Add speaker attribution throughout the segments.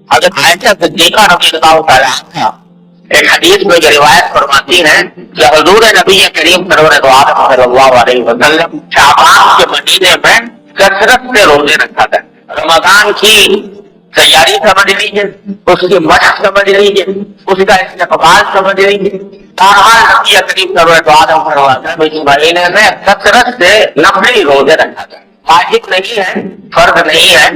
Speaker 1: حضرت عائشہ صدیقہ رضی اللہ تعالیٰ عنہا ایک حدیث میں یہ روایت فرماتی ہیں کہ حضور نبی کریم صلی اللہ علیہ وسلم شعبان کے مہینے میں کثرت سے روزے رکھا تھا. رمضان کی تیاری سمجھ لیجیے, اس کی مشق سمجھ لیجیے, اس کا استقبال سمجھ لیجیے. نبی کریم صلی اللہ علیہ وسلم اس مہینے میں کثرت سے نفلی روزے رکھا تھا. واجب نہیں ہے, فرض نہیں ہے,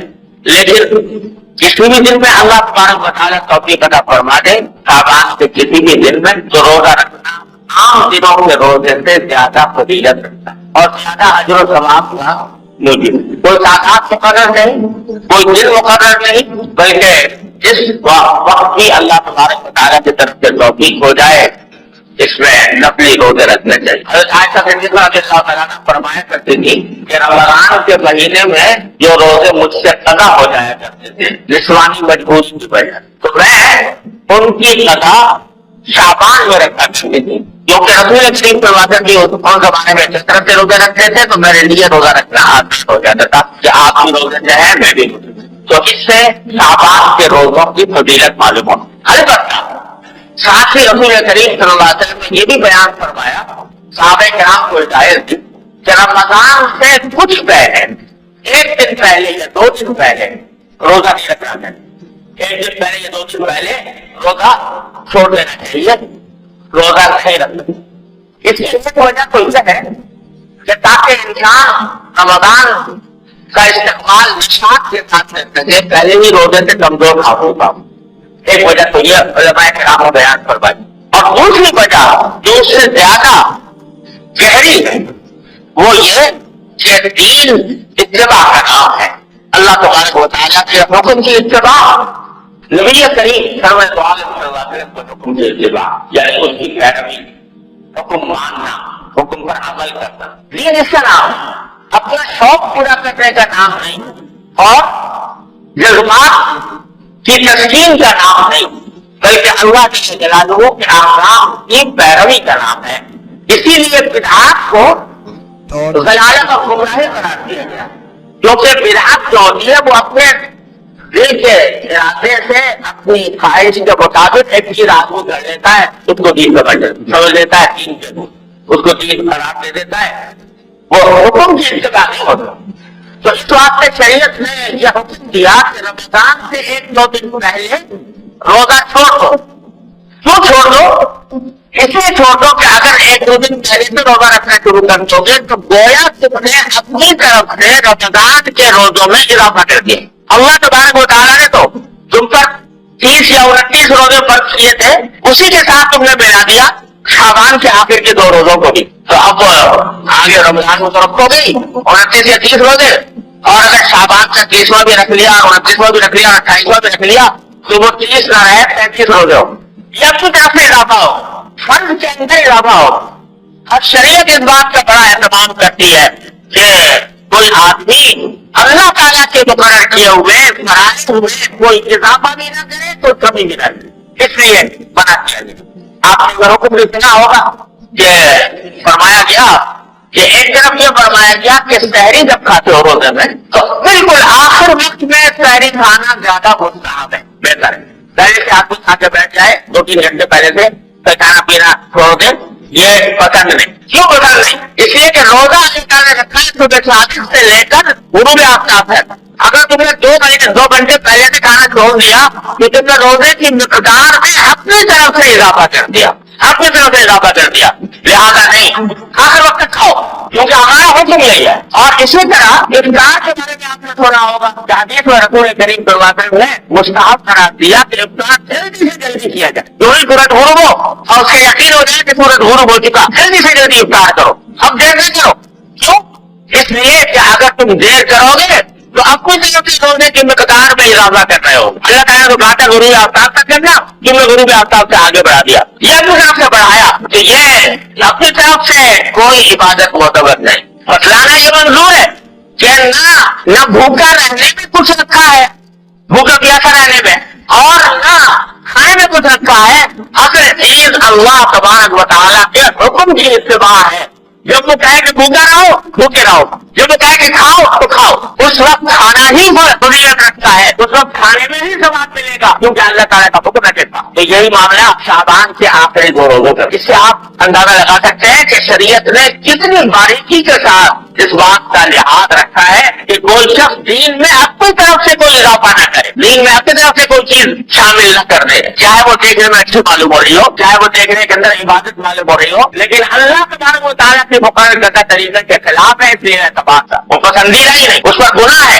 Speaker 1: لیکن کسی بھی دن میں اللہ تبارک و تعالیٰ توفیق عطا فرما دے, شعبان کے کسی بھی دن میں تو روزہ رکھنا عام دنوں کے روزے سے زیادہ فضیلت رکھتا اور زیادہ اجر و ثواب کا موجب. کوئی ساعات مقرر نہیں, کوئی دن مقرر نہیں, بلکہ جس وقت بھی اللہ تبارک و تعالیٰ کی طرف سے توفیق ہو جائے اس میں نفلی روزے رکھنے چاہیے. حضرت عائشہ صدیقہ رضی اللہ تعالیٰ عنہا فرمایا کرتی تھی کہ رمضان کے مہینے میں جو روزے مجھ سے قضا ہو جایا کرتے تھے جسمانی مجبوری کی وجہ, تو میں ان کی قضا شعبان میں رکھا کرتی تھی, کیونکہ رسول کریم صلی اللہ علیہ وسلم کی اس زمانے میں جس طرح سے روزے رکھتے تھے تو میرے لیے روزہ رکھنا آسان ہو جاتا تھا کہ آپ بھی روزے جو ہے میں بھی. تو اس سے شعبان کے روزوں کی فضیلت معلوم ہو. البتہ ساتھ ہی رسول کریم صلی اللہ علیہ وسلم نے یہ بھی بیان فرمایا صحابہ کرام کو ہدایت دی کہ رمضان سے کچھ پہلے, ایک دن پہلے یا 2 دن پہلے روزہ نہیں رکھنا چاہیے. ایک دن پہلے یا 2 دن پہلے روزہ چھوڑ دینا چاہیے, روزہ نہیں رکھنا. اس کی ایک وجہ تو یہ ہے کہ تاکہ انسان رمضان کا استقبال نشاط کے ساتھ کر سکے, پہلے ہی روزے سے کمزور نہ ہوگا. ایک وجہ تو یہ علماء کرام نے بیان فرمائی. اور دوسری وجہ جو اس سے زیادہ گہری ہے وہ یہ کہ دین اتباع کا نام ہے. اللہ تبارک و تعالیٰ کے حکم کی اتباع, نبی کریم صلی اللہ علیہ وسلم کے حکم کی اتباع, یعنی اس کی پیروی, حکم ماننا, حکم پر عمل کرنا. دین اس کا نام اپنا شوق پورا کرنے کا نام نہیں اور جذبات کی تسکین کا نام نہیں, بلکہ اللہ کے جلالہ کے احکام کی پیروی کا نام ہے. اسی لیے بدعات کو ضلالت اور گمراہی قرار دیا گیا, کیونکہ بدعات جو ہوتی ہے وہ اپنے دل کے ارادے سے اپنی خواہش کے مطابق ایک چیز آدمی کر لیتا ہے, اس کو دین سمجھ لیتا ہے, دین کے اس کو دین قرار دے دیتا ہے, وہ حکم کی اتباع نہیں ہوتا. تو اس واسطے شریعت نے یہ حکم دیا کہ رمضان سے 1-2 دن پہلے روزہ چھوڑ دو. کیوں چھوڑ دو؟ اس لیے چھوڑ دو کہ اگر 1-2 دن پہلے سے روزہ رکھنا شروع کر دو گے تو گویا تم نے اپنی طرف سے رمضان کے روزوں میں اضافہ کر دیا. اللہ تبارک و تعالیٰ نے تو تم پر 30 یا 29 روزے فرض کیے تھے, اسی کے ساتھ تم نے ملا دیا شعبان کے آخر کے 2 روزوں کو بھی. تو اب آگے رمضان کو تو رکھو گئی 29 یا 30 روزے, اور اگر شعبان کا 30واں بھی رکھ لیا, 29واں بھی رکھ لیا, 28واں بھی رکھ لیا تو وہ 30 نہ رہے 35 روزے ہو. یہ اپنی طرف سے اضافہ ہو, فرض کے اندر اضافہ ہو. اب شریعت اس بات کا بڑا اہتمام کرتی ہے کہ کوئی آدمی اللہ تعالیٰ کے مقرر کیے ہوئے فرائض ہوئے کوئی اضافہ بھی نہ کرے تو کمی بھی نہ کرے, اس لیے بنا کیا گیا. آپ نے گھروں کو بھی سنا ہوگا کہ فرمایا گیا کہ ایک طرف یہ فرمایا گیا کہ سحری جب کھاتے ہو روزے میں تو بالکل آخر وقت میں سحری کھانا زیادہ مستحب ہے, بہتر ہے. پہلے سے آدمی کھا کے بیٹھ جائے 2-3 گھنٹے پہلے سے کھانا پینا چھوڑ دے, یہ پسند نہیں. کیوں پسند نہیں؟ اس لیے کہ روزہ اللہ نے رکھا ہے صبح صادق سے لے کر غروب آفتاب ہے. اگر تم نے 2 گھنٹے پہلے سے کھانا چھوڑ دیا تو تم نے روزے کی مقدار میں اپنی طرف سے اضافہ کر دیا, اپنی طرف سے اضافہ کر دیا. لہٰذا نہیں, آخر وقت تک کھاؤ کیونکہ ہمارا حکم یہی ہے. اور اسی طرح افطار کے بارے میں آپ نے سنا ہوگا کہ حدیث میں رسول کریم صلی اللہ علیہ وسلم نے مستحب قرار دیا کہ افطار جلدی سے جلدی کیا جائے. جو ہی سورج غروب ہو اور اس کا یقین ہو جائے کہ سورج غروب ہو چکا, جلدی سے جلدی افطار کرو. اب دیر نہ کرو. کیوں؟ اس لیے کہ اگر تم دیر کرو گے تو اپنی طرف سے روزے کی مقدار میں اضافہ کر رہے ہو. اللہ تعالیٰ کو کہا تھا غروب آفتاب تک کرنا, تم نے غروب آفتاب سے آگے بڑھا دیا. یہ اپنی طرف سے بڑھایا تو یہ اپنی طرف سے کوئی عبادت معتبر نہیں. بتلانا یہ منظور ہے کہ نہ بھوکا رہنے میں کچھ رکھا ہے, بھوکا پیاسا رہنے میں, اور نہ کھانے میں کچھ رکھا ہے. اصل چیز اللہ تبارک و تعالیٰ کے حکم کی اتباع ہے. جب وہ کہے کہ بھوکا رہو بھوکے رہو، جب وہ کہے کہ کھاؤ تو کھاؤ، اس وقت کھانا ہی فضیلت رکھتا ہے، اس وقت کھانے میں ہی ثواب ملے گا کیونکہ اللہ تعالیٰ کا حکم ہے کہ کھاؤ۔ تو یہی معاملہ شعبان کے آخری 2 روزوں کا، اس سے آپ اندازہ لگا سکتے ہیں کہ شریعت نے کتنی باریکی کے ساتھ اس بات کا لحاظ رکھا ہے کہ کوئی شخص دین میں اپنی طرف سے کوئی اضافہ نہ کرے، دین میں اپنی طرف سے کوئی چیز شامل نہ کر دے، چاہے وہ دیکھنے میں اچھی معلوم ہو رہی ہو، چاہے وہ دیکھنے کے اندر عبادت معلوم ہو رہی ہو، لیکن اللہ تبارک و تعالیٰ کے مقرر کردہ طریقے کے خلاف ہے، اس لیے اعتبار وہ پسندیدہ ہی نہیں، اس پر گناہ ہے۔